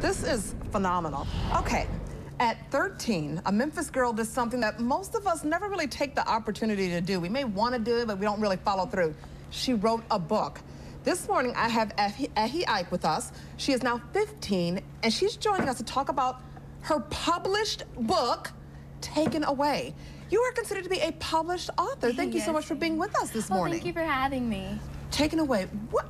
This is phenomenal. Okay, at 13, a Memphis girl did something that most of us never really take the opportunity to do. We may want to do it, but we don't really follow through. She wrote a book. This morning, I have Ahi Ike with us. She is now 15, and she's joining us to talk about her published book, Taken Away. You are considered to be a published author. Thank you so much for being with us this morning. Thank you for having me. Taken Away. What?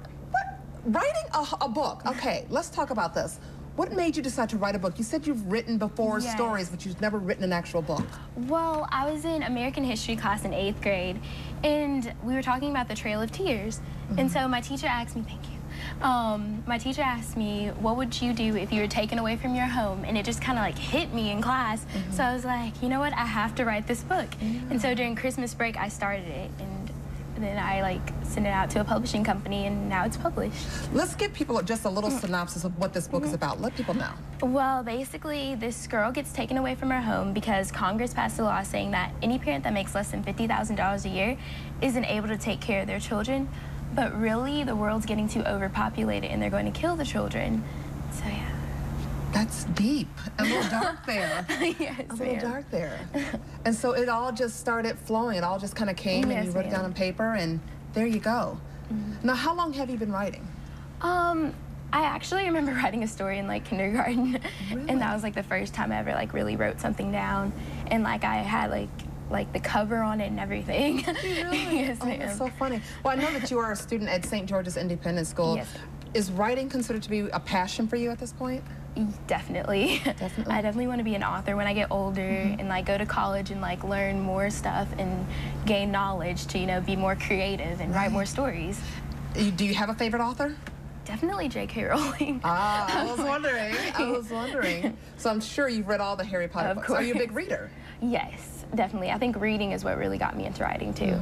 Writing a book. Okay, let's talk about this. What made you decide to write a book? You said you've written before stories, but you've never written an actual book. Well, I was in American history class in 8th grade, and we were talking about the Trail of Tears. And so my teacher asked me, thank you. My teacher asked me, what would you do if you were taken away from your home? And it just kind of like hit me in class. So I was like, you know what, I have to write this book. And so during Christmas break, I started it. And then I like sent it out to a publishing company, and now it's published. Let's give people just a little synopsis of what this book is about. Let people know. Well, basically, this girl gets taken away from her home because Congress passed a law saying that any parent that makes less than $50,000 a year isn't able to take care of their children. But really, the world's getting too overpopulated, and they're going to kill the children. So yeah. That's deep. A little dark there. Yes, a little dark there. And so it all just started flowing. It all just kind of came, and you wrote it down on paper, and there you go. Now, how long have you been writing? I actually remember writing a story in like kindergarten, Really? and that was like the first time I ever like really wrote something down, and like I had like the cover on it and everything. Really? Yes, ma'am. That's so funny. Well, I know that you are a student at St. George's Independent School. Yes. Is writing considered to be a passion for you at this point? Definitely. Definitely. I definitely want to be an author when I get older and like go to college and like learn more stuff and gain knowledge to, you know, be more creative and write more stories. Do you have a favorite author? Definitely J.K. Rowling. Ah, I was wondering. I was wondering. So I'm sure you've read all the Harry Potter books. Are you a big reader? Yes, definitely. I think reading is what really got me into writing too.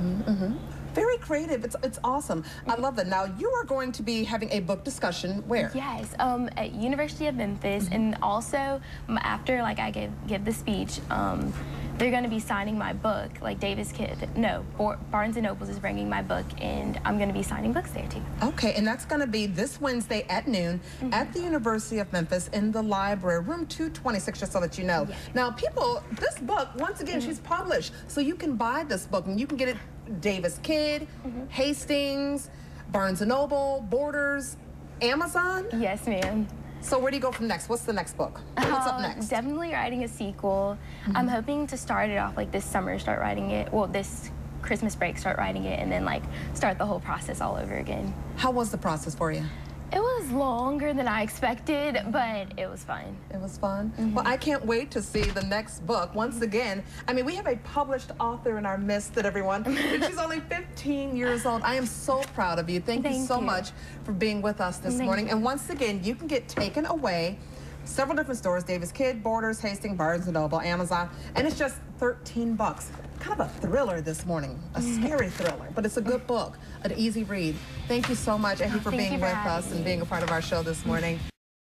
Very creative. It's awesome. I love that. Now, you are going to be having a book discussion where? Yes, at University of Memphis, and also after like I give the speech, they're going to be signing my book, like Davis Kidd. No, Barnes & Nobles is bringing my book, and I'm going to be signing books there too. Okay, and that's going to be this Wednesday at noon at the University of Memphis in the library, room 226, just so that you know. Now, people, this book, once again, she's published, so you can buy this book, and you can get it Davis Kidd, Hastings, Barnes & Noble, Borders, Amazon? Yes, ma'am. So where do you go from next? What's the next book? What's up next? Definitely writing a sequel. I'm hoping to start it off like this summer, start writing it, well, this Christmas break, start writing it, and then like start the whole process all over again. How was the process for you? It was longer than I expected, but it was fun. It was fun? Well, I can't wait to see the next book. Once again, I mean, we have a published author in our midst, everyone, and she's only 15 years old. I am so proud of you. Thank you so much for being with us this morning. And once again, you can get Taken Away, several different stores, Davis Kidd, Borders, Hastings, Barnes & Noble, Amazon, and it's just 13 bucks. Kind of a thriller this morning, a scary thriller, but it's a good book, an easy read. Thank you so much, Ahi, for being with us and being a part of our show this morning.